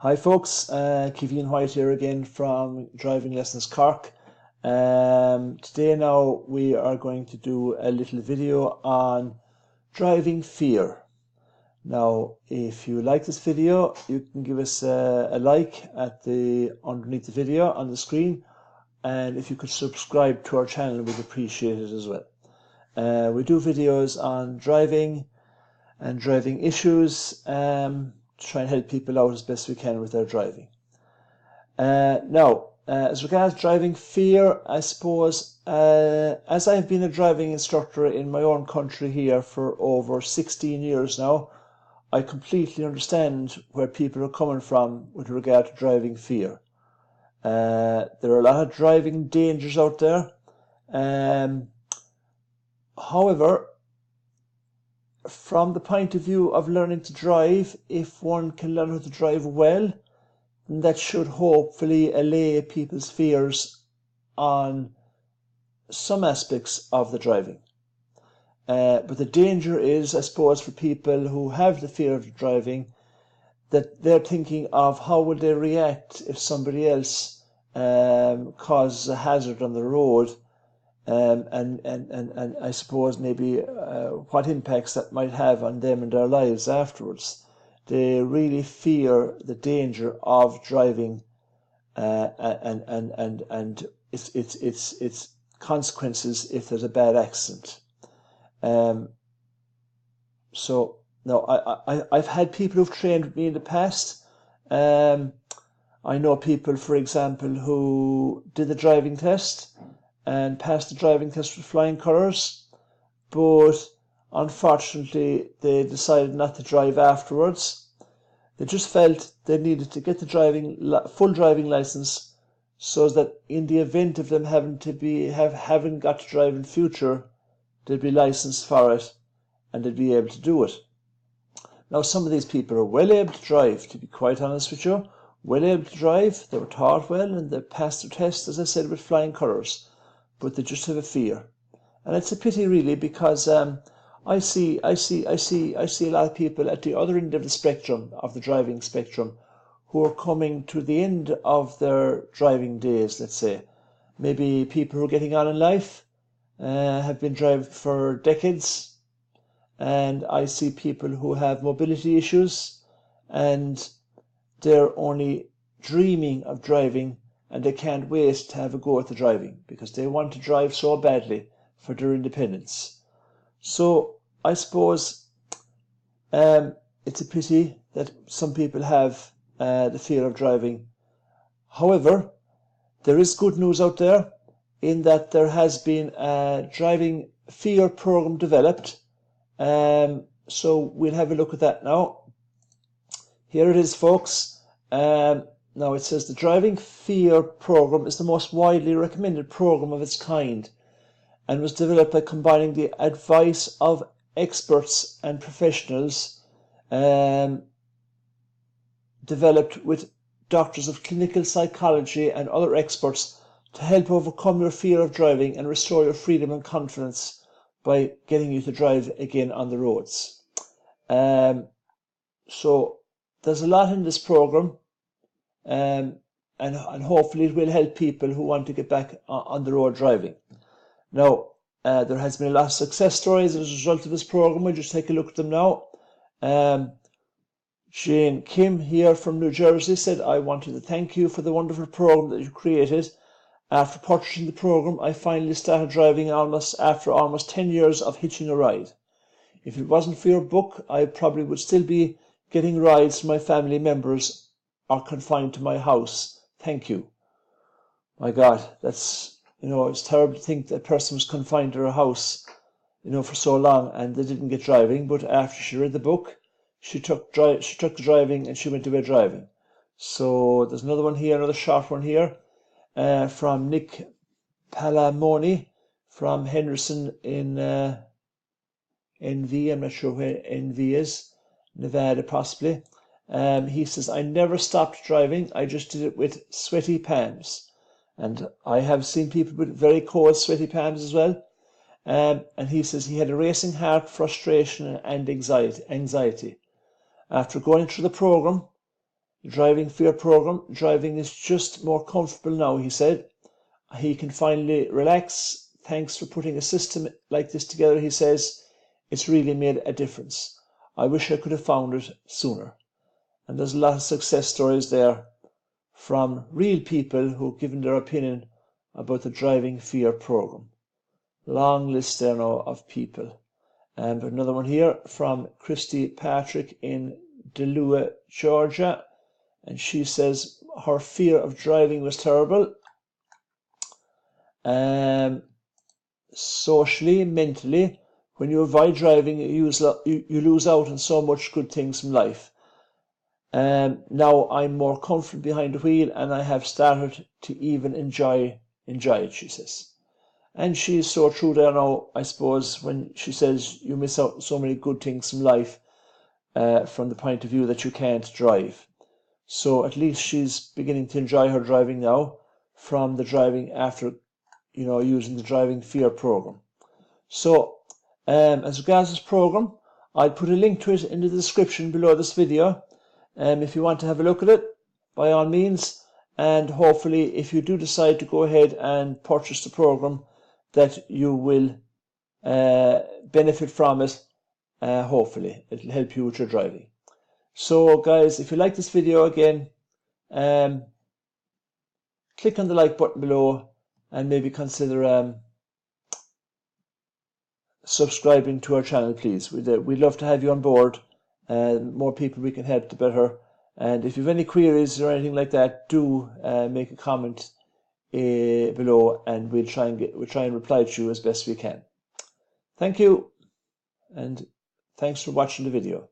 Hi folks, Kevin White here again from Driving Lessons Cork. Today now we are going to do a little video on driving fear. Now if you like this video, you can give us a like at underneath the video on the screen, and if you could subscribe to our channel, we'd appreciate it as well. We do videos on driving and driving issues, try and help people out as best we can with their driving. As regards driving fear, I suppose, as I've been a driving instructor in my own country here for over 16 years now, I completely understand where people are coming from with regard to driving fear. There are a lot of driving dangers out there. However, from the point of view of learning to drive, if one can learn how to drive well, then that should hopefully allay people's fears on some aspects of the driving. But the danger is, I suppose, for people who have the fear of driving, that they're thinking of how will they react if somebody else causes a hazard on the road. And I suppose maybe what impacts that might have on them and their lives afterwards. They really fear the danger of driving and its consequences if there's a bad accident. So now I've had people who've trained with me in the past. I know people, for example, who did the driving test and passed the driving test with flying colours, but unfortunately they decided not to drive afterwards. They just felt they needed to get the full driving licence, so that in the event of them having got to drive in future, they'd be licensed for it and they'd be able to do it. Now some of these people are well able to drive, to be quite honest with you, well able to drive. They were taught well and they passed their test, as I said, with flying colours. But they just have a fear, and it's a pity really, because I see a lot of people at the other end of the spectrum, of the driving spectrum, who are coming to the end of their driving days. Let's say maybe people who are getting on in life, have been driving for decades, and I see people who have mobility issues and they're only dreaming of driving, and they can't wait to have a go at the driving because they want to drive so badly for their independence. So I suppose it's a pity that some people have the fear of driving. However, there is good news out there in that there has been a driving fear program developed. So we'll have a look at that now. Here it is, folks. Now it says the Driving Fear program is the most widely recommended program of its kind and was developed by combining the advice of experts and professionals, developed with doctors of clinical psychology and other experts to help overcome your fear of driving and restore your freedom and confidence by getting you to drive again on the roads. So there's a lot in this program. And hopefully it will help people who want to get back on the road driving. Now, there has been a lot of success stories as a result of this program. We'll just take a look at them now. Jane Kim here from New Jersey said, "I wanted to thank you for the wonderful program that you created. After purchasing the program, I finally started driving after almost 10 years of hitching a ride. If it wasn't for your book, I probably would still be getting rides from my family members are confined to my house. Thank you." My God, that's, it's terrible to think that a person was confined to her house, for so long and they didn't get driving. But after she read the book, she took the driving and she went away driving. So there's another one here, another short one here, from Nick Palamoni from Henderson in NV. I'm not sure where NV is, Nevada possibly. He says, "I never stopped driving. I just did it with sweaty palms." And I have seen people with very cold, sweaty palms as well. And he says he had a racing heart, frustration and anxiety. After going through the program, the driving fear program. Driving is just more comfortable now, he said. He can finally relax. Thanks for putting a system like this together, he says. It's really made a difference. I wish I could have found it sooner. And there's a lot of success stories there from real people who've given their opinion about the driving fear program. Long list there now of people. And another one here from Christy Patrick in Delua, Georgia. And she says her fear of driving was terrible. Socially, mentally, when you avoid driving, you lose out on so much good things from life. Now I'm more comfortable behind the wheel, and I have started to even enjoy it, she says. And she's so true there now, I suppose, when she says you miss out on so many good things from life from the point of view that you can't drive. So at least she's beginning to enjoy her driving now from the driving after, using the driving fear program. So as regards this program, I'll put a link to it in the description below this video. If you want to have a look at it, by all means, and hopefully if you do decide to go ahead and purchase the program, that you will benefit from it. Hopefully it'll help you with your driving. So guys, if you like this video, again, click on the like button below and maybe consider subscribing to our channel, please. We'd love to have you on board. More people we can help, the better. And if you have any queries or anything like that, do make a comment below, and we'll try and reply to you as best we can. Thank you, and thanks for watching the video.